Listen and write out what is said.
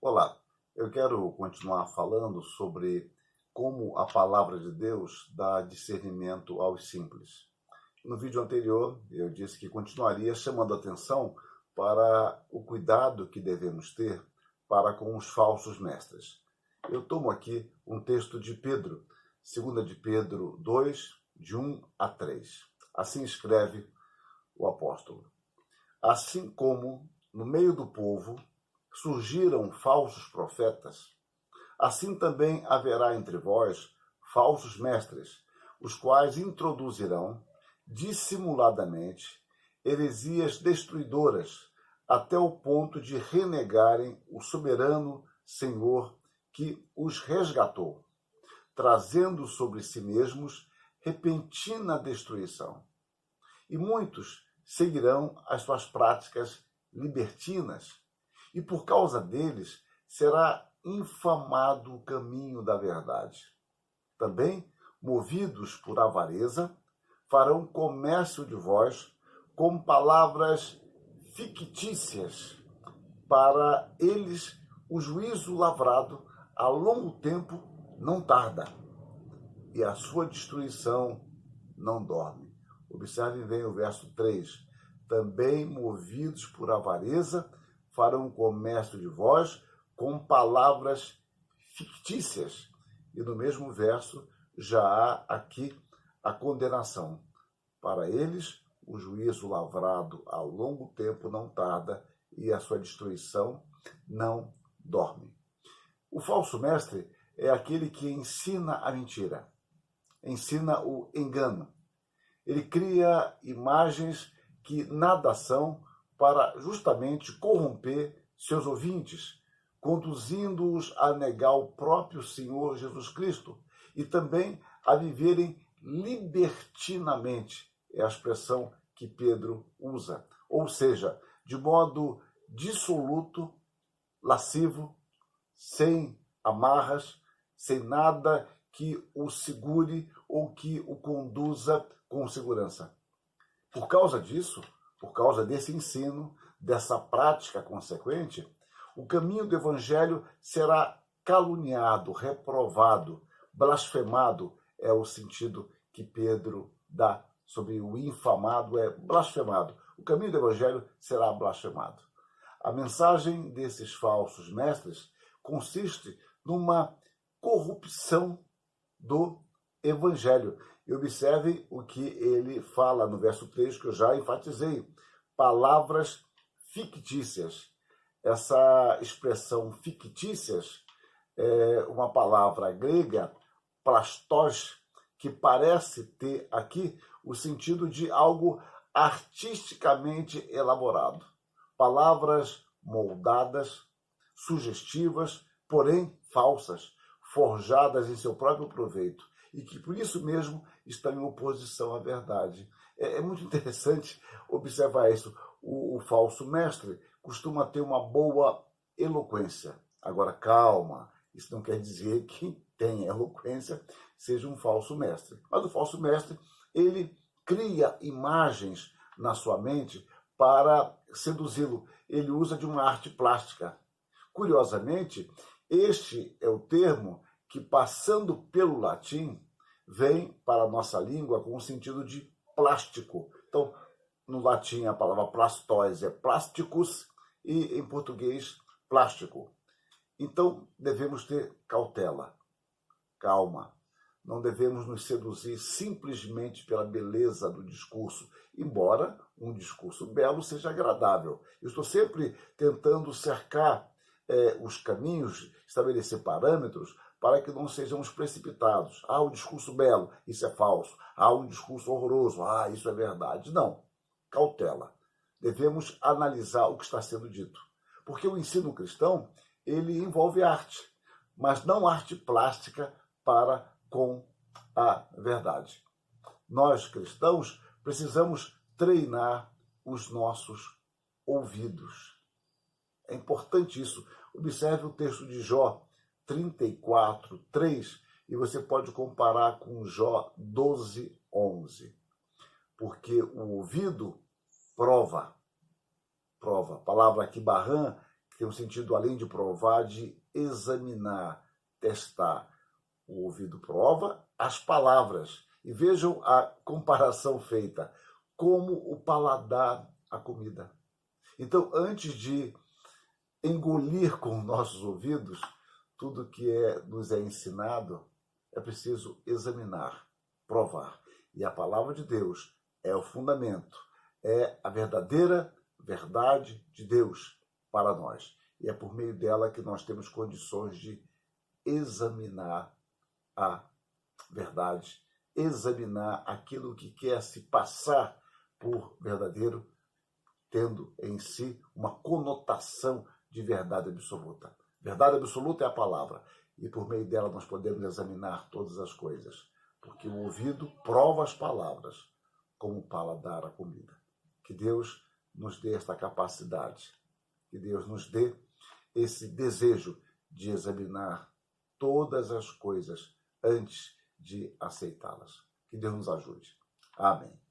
Olá, eu quero continuar falando sobre como a palavra de Deus dá discernimento aos simples. No vídeo anterior, eu disse que continuaria chamando atenção para o cuidado que devemos ter para com os falsos mestres. Eu tomo aqui um texto de Pedro, 2 de Pedro 2, de 1 a 3. Assim escreve o apóstolo. Assim como no meio do povo surgiram falsos profetas, assim também haverá entre vós falsos mestres, os quais introduzirão dissimuladamente heresias destruidoras, até o ponto de renegarem o soberano Senhor que os resgatou, trazendo sobre si mesmos repentina destruição. E muitos seguirão as suas práticas libertinas, e por causa deles será infamado o caminho da verdade. Também, movidos por avareza, farão comércio de vós com palavras fictícias. Para eles, o juízo lavrado a longo tempo não tarda, e a sua destruição não dorme. Observem bem o verso 3. Também, movidos por avareza, farão comércio de vós com palavras fictícias. E no mesmo verso já há aqui a condenação. Para eles, o juízo lavrado a longo tempo não tarda e a sua destruição não dorme. O falso mestre é aquele que ensina a mentira, ensina o engano. Ele cria imagens que nada são para justamente corromper seus ouvintes, conduzindo-os a negar o próprio Senhor Jesus Cristo e também a viverem libertinamente, é a expressão que Pedro usa, ou seja, de modo dissoluto, lascivo, sem amarras, sem nada que o segure ou que o conduza com segurança. Por causa disso, por causa desse ensino, dessa prática consequente, o caminho do Evangelho será caluniado, reprovado, blasfemado, é o sentido que Pedro dá sobre o infamado, é blasfemado. O caminho do Evangelho será blasfemado. A mensagem desses falsos mestres consiste numa corrupção do Evangelho. E observe o que ele fala no verso 3, que eu já enfatizei. Palavras fictícias. Essa expressão fictícias é uma palavra grega, plastos, que parece ter aqui o sentido de algo artisticamente elaborado. Palavras moldadas, sugestivas, porém falsas, forjadas em seu próprio proveito, e que por isso mesmo estão em oposição à verdade. É muito interessante observar isso. O falso mestre costuma ter uma boa eloquência. Agora, calma, isso não quer dizer que quem tem eloquência seja um falso mestre. Mas o falso mestre, ele cria imagens na sua mente para seduzi-lo. Ele usa de uma arte plástica. Curiosamente, este é o termo que, passando pelo latim, vem para a nossa língua com o sentido de plástico. Então, no latim, a palavra plastos é plásticos e, em português, plástico. Então, devemos ter cautela, calma. Não devemos nos seduzir simplesmente pela beleza do discurso, embora um discurso belo seja agradável. Eu estou sempre tentando cercar os caminhos, estabelecer parâmetros para que não sejamos precipitados. Ah, um discurso belo, isso é falso. Ah, um discurso horroroso, ah, isso é verdade. Não, cautela. Devemos analisar o que está sendo dito. Porque o ensino cristão, ele envolve arte, mas não arte plástica para com a verdade. Nós, cristãos, precisamos treinar os nossos ouvidos. É importante isso. Observe o texto de Jó 34, 3, e você pode comparar com Jó 12, 11. Porque o ouvido prova. A palavra aqui, barã, tem um sentido, além de provar, de examinar, testar. O ouvido prova as palavras. E vejam a comparação feita. Como o paladar a comida. Então, antes de engolir com nossos ouvidos tudo que nos é ensinado, é preciso examinar, provar. E a palavra de Deus é o fundamento, é a verdadeira verdade de Deus para nós. E é por meio dela que nós temos condições de examinar a verdade, examinar aquilo que quer se passar por verdadeiro, tendo em si uma conotação de verdade absoluta. Verdade absoluta é a palavra, e por meio dela nós podemos examinar todas as coisas, porque o ouvido prova as palavras, como o paladar a comida. Que Deus nos dê esta capacidade, que Deus nos dê esse desejo de examinar todas as coisas antes de aceitá-las. Que Deus nos ajude. Amém.